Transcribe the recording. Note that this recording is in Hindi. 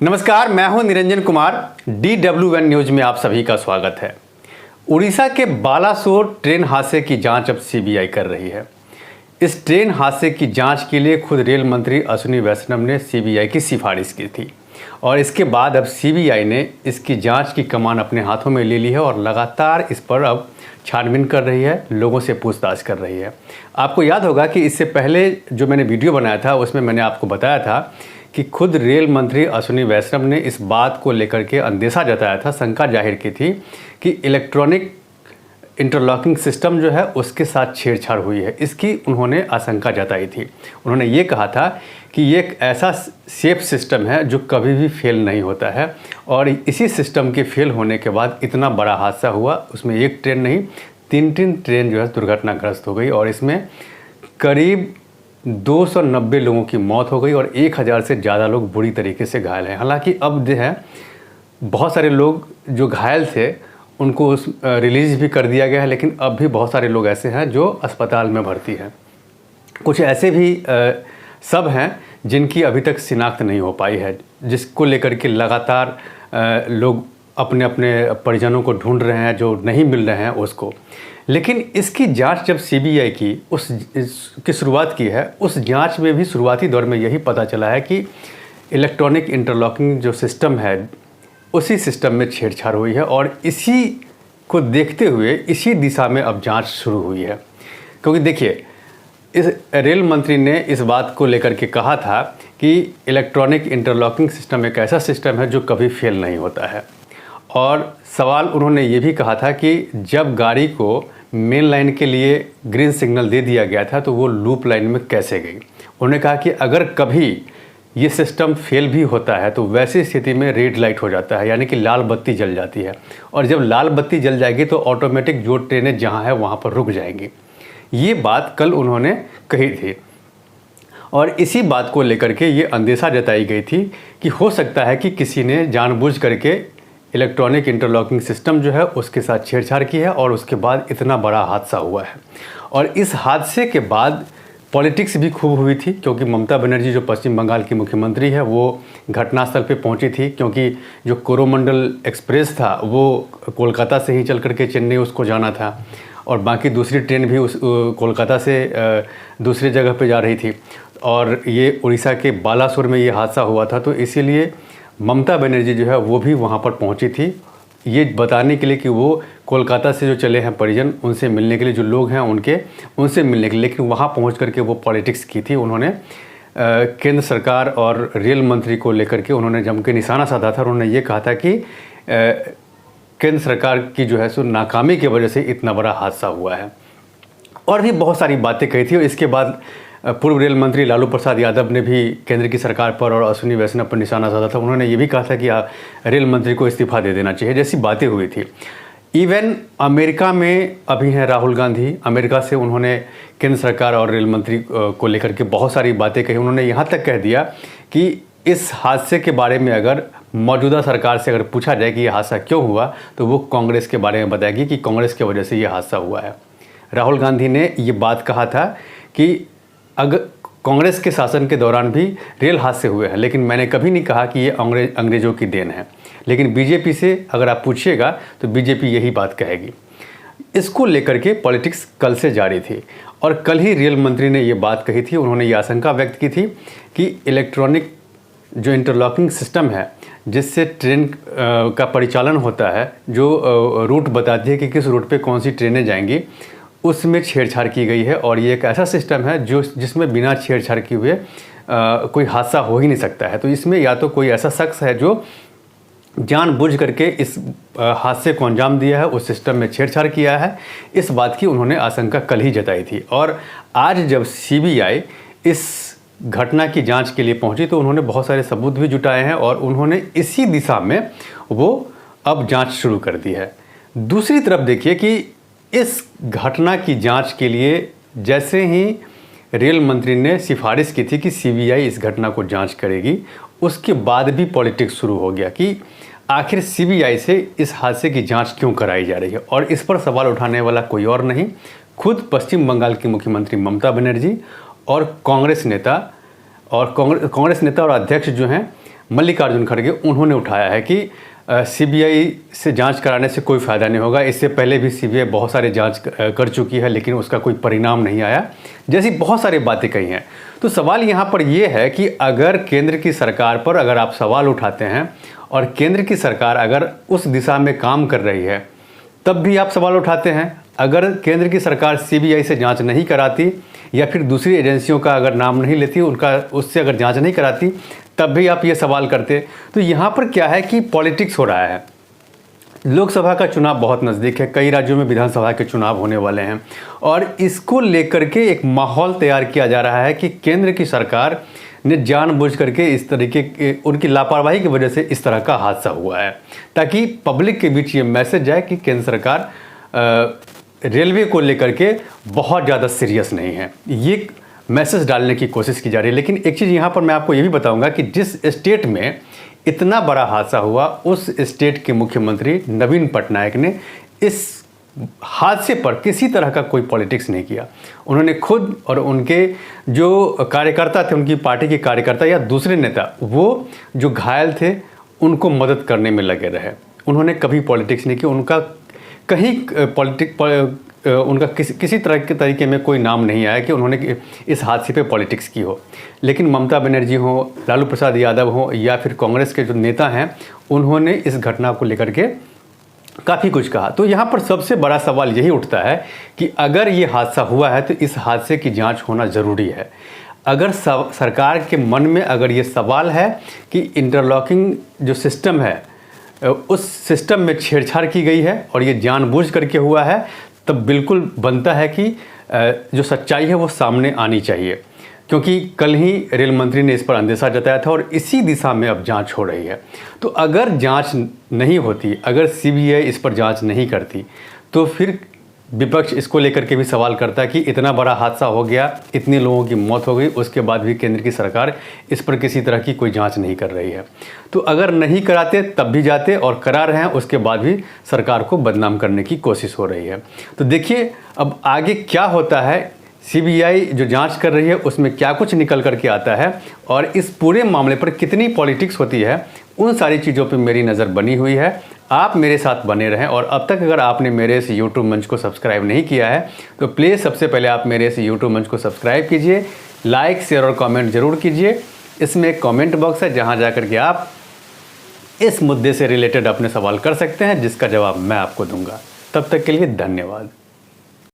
नमस्कार, मैं हूं निरंजन कुमार। DW1 न्यूज में आप सभी का स्वागत है। उड़ीसा के बालासोर ट्रेन हादसे की जांच अब सीबीआई कर रही है। इस ट्रेन हादसे की जांच के लिए खुद रेल मंत्री अश्विनी वैष्णव ने सीबीआई की सिफारिश की थी और इसके बाद अब सीबीआई ने इसकी जांच की कमान अपने हाथों में ले ली है और लगातार इस पर अब छानबीन कर रही है, लोगों से पूछताछ कर रही है। आपको याद होगा कि इससे पहले जो मैंने वीडियो बनाया था उसमें मैंने आपको बताया था कि खुद रेल मंत्री अश्विनी वैष्णव ने इस बात को लेकर के अंदेशा जताया था, शंका जाहिर की थी कि इलेक्ट्रॉनिक इंटरलॉकिंग सिस्टम जो है उसके साथ छेड़छाड़ हुई है। इसकी उन्होंने आशंका जताई थी। उन्होंने ये कहा था कि ये एक ऐसा सेफ सिस्टम है जो कभी भी फेल नहीं होता है और इसी सिस्टम के फेल होने के बाद इतना बड़ा हादसा हुआ। उसमें एक ट्रेन नहीं, तीन ट्रेन जो है दुर्घटनाग्रस्त हो गई और इसमें करीब 290 लोगों की मौत हो गई और 1000 से ज़्यादा लोग बुरी तरीके से घायल हैं। हालांकि अब जो है बहुत सारे लोग जो घायल थे उनको रिलीज़ भी कर दिया गया है, लेकिन अब भी बहुत सारे लोग ऐसे हैं जो अस्पताल में भर्ती हैं। कुछ ऐसे भी सब हैं जिनकी अभी तक शिनाख्त नहीं हो पाई है, जिसको लेकर के लगातार लोग अपने अपने परिजनों को ढूंढ रहे हैं, जो नहीं मिल रहे हैं उसको। लेकिन इसकी जांच जब सीबीआई की इसकी शुरुआत की है, उस जांच में भी शुरुआती दौर में यही पता चला है कि इलेक्ट्रॉनिक इंटरलॉकिंग जो सिस्टम है उसी सिस्टम में छेड़छाड़ हुई है और इसी को देखते हुए इसी दिशा में अब जांच शुरू हुई है। क्योंकि देखिए, इस रेल मंत्री ने इस बात को लेकर के कहा था कि इलेक्ट्रॉनिक इंटरलॉकिंग सिस्टम एक ऐसा सिस्टम है जो कभी फेल नहीं होता है और सवाल उन्होंने ये भी कहा था कि जब गाड़ी को मेन लाइन के लिए ग्रीन सिग्नल दे दिया गया था तो वो लूप लाइन में कैसे गई। उन्होंने कहा कि अगर कभी ये सिस्टम फेल भी होता है तो वैसी स्थिति में रेड लाइट हो जाता है, यानी कि लाल बत्ती जल जाती है और जब लाल बत्ती जल जाएगी तो ऑटोमेटिक जो ट्रेनें जहाँ है वहाँ पर रुक जाएंगी। ये बात कल उन्होंने कही थी और इसी बात को लेकर के ये अंदेशा जताई गई थी कि हो सकता है कि किसी ने जानबूझ करके इलेक्ट्रॉनिक इंटरलॉकिंग सिस्टम जो है उसके साथ छेड़छाड़ की है और उसके बाद इतना बड़ा हादसा हुआ है। और इस हादसे के बाद पॉलिटिक्स भी खूब हुई थी, क्योंकि ममता बनर्जी जो पश्चिम बंगाल की मुख्यमंत्री है वो घटनास्थल पे पहुंची थी, क्योंकि जो कोरोमंडल एक्सप्रेस था वो कोलकाता से ही चल करके चेन्नई उसको जाना था और बाकी दूसरी ट्रेन भी उस कोलकाता से दूसरी जगह पे जा रही थी और ये उड़ीसा के बालासोर में ये हादसा हुआ था। तो इसीलिए ममता बनर्जी जो है वो भी वहाँ पर पहुँची थी, ये बताने के लिए कि वो कोलकाता से जो चले हैं परिजन, उनसे मिलने के लिए, जो लोग हैं उनसे मिलने के लिए। लेकिन वहाँ पहुँच करके वो पॉलिटिक्स की थी। उन्होंने केंद्र सरकार और रेल मंत्री को लेकर के उन्होंने जम के निशाना साधा था। उन्होंने ये कहा था कि केंद्र सरकार की जो है सो नाकामी की वजह से इतना बड़ा हादसा हुआ है और भी बहुत सारी बातें कही थी। और इसके बाद पूर्व रेल मंत्री लालू प्रसाद यादव ने भी केंद्र की सरकार पर और अश्विनी वैष्णव पर निशाना साधा था। उन्होंने ये भी कहा था कि रेल मंत्री को इस्तीफा दे देना चाहिए, जैसी बातें हुई थी। इवन अमेरिका में अभी हैं राहुल गांधी, अमेरिका से उन्होंने केंद्र सरकार और रेल मंत्री को लेकर के बहुत सारी बातें कही। उन्होंने यहाँ तक कह दिया कि इस हादसे के बारे में अगर मौजूदा सरकार से अगर पूछा जाए कि यह हादसा क्यों हुआ तो वो कांग्रेस के बारे में बताएगी कि कांग्रेस की वजह से ये हादसा हुआ है। राहुल गांधी ने ये बात कहा था कि अगर कांग्रेस के शासन के दौरान भी रेल हादसे हुए हैं, लेकिन मैंने कभी नहीं कहा कि ये अंग्रेज़ों की देन है। लेकिन बीजेपी से अगर आप पूछिएगा तो बीजेपी यही बात कहेगी। इसको लेकर के पॉलिटिक्स कल से जारी थी और कल ही रेल मंत्री ने ये बात कही थी। उन्होंने ये आशंका व्यक्त की थी कि इलेक्ट्रॉनिक जो इंटरलॉकिंग सिस्टम है जिससे ट्रेन का परिचालन होता है, जो रूट बताती है कि किस रूट पे कौन सी ट्रेनें जाएंगी, उसमें छेड़छाड़ की गई है। और ये एक ऐसा सिस्टम है जिसमें बिना छेड़छाड़ किए हुए कोई हादसा हो ही नहीं सकता है। तो इसमें या तो कोई ऐसा शख्स है जो जानबूझ करके इस हादसे को अंजाम दिया है, उस सिस्टम में छेड़छाड़ किया है। इस बात की उन्होंने आशंका कल ही जताई थी और आज जब सीबीआई इस घटना की जांच के लिए पहुंची तो उन्होंने बहुत सारे सबूत भी जुटाए हैं और उन्होंने इसी दिशा में वो अब जांच शुरू कर दी है। दूसरी तरफ देखिए कि इस घटना की जांच के लिए जैसे ही रेल मंत्री ने सिफारिश की थी कि सीबीआई इस घटना को जांच करेगी, उसके बाद भी पॉलिटिक्स शुरू हो गया कि आखिर सीबीआई से इस हादसे की जांच क्यों कराई जा रही है। और इस पर सवाल उठाने वाला कोई और नहीं, खुद पश्चिम बंगाल की मुख्यमंत्री ममता बनर्जी और कांग्रेस नेता और अध्यक्ष जो हैं मल्लिकार्जुन खड़गे, उन्होंने उठाया है कि सीबीआई से जांच कराने से कोई फ़ायदा नहीं होगा। इससे पहले भी सीबीआई बहुत सारे जांच कर चुकी है लेकिन उसका कोई परिणाम नहीं आया, जैसी बहुत सारी बातें कही हैं। तो सवाल यहाँ पर यह है कि अगर केंद्र की सरकार पर अगर आप सवाल उठाते हैं और केंद्र की सरकार अगर उस दिशा में काम कर रही है तब भी आप सवाल उठाते हैं। अगर केंद्र की सरकार सीबीआई से जांच नहीं कराती या फिर दूसरी एजेंसियों का अगर नाम नहीं लेती, उनका उससे अगर जांच नहीं कराती, तब भी आप ये सवाल करते। तो यहाँ पर क्या है कि पॉलिटिक्स हो रहा है। लोकसभा का चुनाव बहुत नज़दीक है, कई राज्यों में विधानसभा के चुनाव होने वाले हैं और इसको लेकर के एक माहौल तैयार किया जा रहा है कि केंद्र की सरकार ने जानबूझ करके इस तरीके के उनकी लापरवाही की वजह से इस तरह का हादसा हुआ है, ताकि पब्लिक के बीच ये मैसेज जाए कि केंद्र सरकार रेलवे को लेकर के बहुत ज़्यादा सीरियस नहीं है। ये मैसेज डालने की कोशिश की जा रही है। लेकिन एक चीज़ यहाँ पर मैं आपको ये भी बताऊंगा कि जिस स्टेट में इतना बड़ा हादसा हुआ उस स्टेट के मुख्यमंत्री नवीन पटनायक ने इस हादसे पर किसी तरह का कोई पॉलिटिक्स नहीं किया। उन्होंने खुद और उनके जो कार्यकर्ता थे, उनकी पार्टी के कार्यकर्ता या दूसरे नेता, वो जो घायल थे उनको मदद करने में लगे रहे। उन्होंने कभी पॉलिटिक्स नहीं किया, उनका कहीं उनका किसी तरह के तरीके में कोई नाम नहीं आया कि उन्होंने इस हादसे पे पॉलिटिक्स की हो। लेकिन ममता बनर्जी हो, लालू प्रसाद यादव हो या फिर कांग्रेस के जो नेता हैं, उन्होंने इस घटना को लेकर के काफ़ी कुछ कहा। तो यहाँ पर सबसे बड़ा सवाल यही उठता है कि अगर ये हादसा हुआ है तो इस हादसे की जांच होना ज़रूरी है। अगर सरकार के मन में अगर ये सवाल है कि इंटरलॉकिंग जो सिस्टम है उस सिस्टम में छेड़छाड़ की गई है और ये जानबूझ करके हुआ है, तब बिल्कुल बनता है कि जो सच्चाई है वो सामने आनी चाहिए, क्योंकि कल ही रेल मंत्री ने इस पर अंदेशा जताया था और इसी दिशा में अब जांच हो रही है। तो अगर जांच नहीं होती, अगर सीबीआई इस पर जांच नहीं करती, तो फिर विपक्ष इसको लेकर के भी सवाल करता है कि इतना बड़ा हादसा हो गया, इतने लोगों की मौत हो गई, उसके बाद भी केंद्र की सरकार इस पर किसी तरह की कोई जांच नहीं कर रही है। तो अगर नहीं कराते तब भी जाते और करा रहे हैं, उसके बाद भी सरकार को बदनाम करने की कोशिश हो रही है। तो देखिए अब आगे क्या होता है, सीबीआई जो जांच कर रही है उसमें क्या कुछ निकल करके आता है और इस पूरे मामले पर कितनी पॉलिटिक्स होती है, उन सारी चीज़ों पर मेरी नज़र बनी हुई है। आप मेरे साथ बने रहें और अब तक अगर आपने मेरे इस यूट्यूब मंच को सब्सक्राइब नहीं किया है तो प्लीज़ सबसे पहले आप मेरे इस यूट्यूब मंच को सब्सक्राइब कीजिए, लाइक, शेयर और कमेंट ज़रूर कीजिए। इसमें एक कमेंट बॉक्स है जहां जाकर के आप इस मुद्दे से रिलेटेड अपने सवाल कर सकते हैं, जिसका जवाब मैं आपको दूंगा। तब तक के लिए धन्यवाद।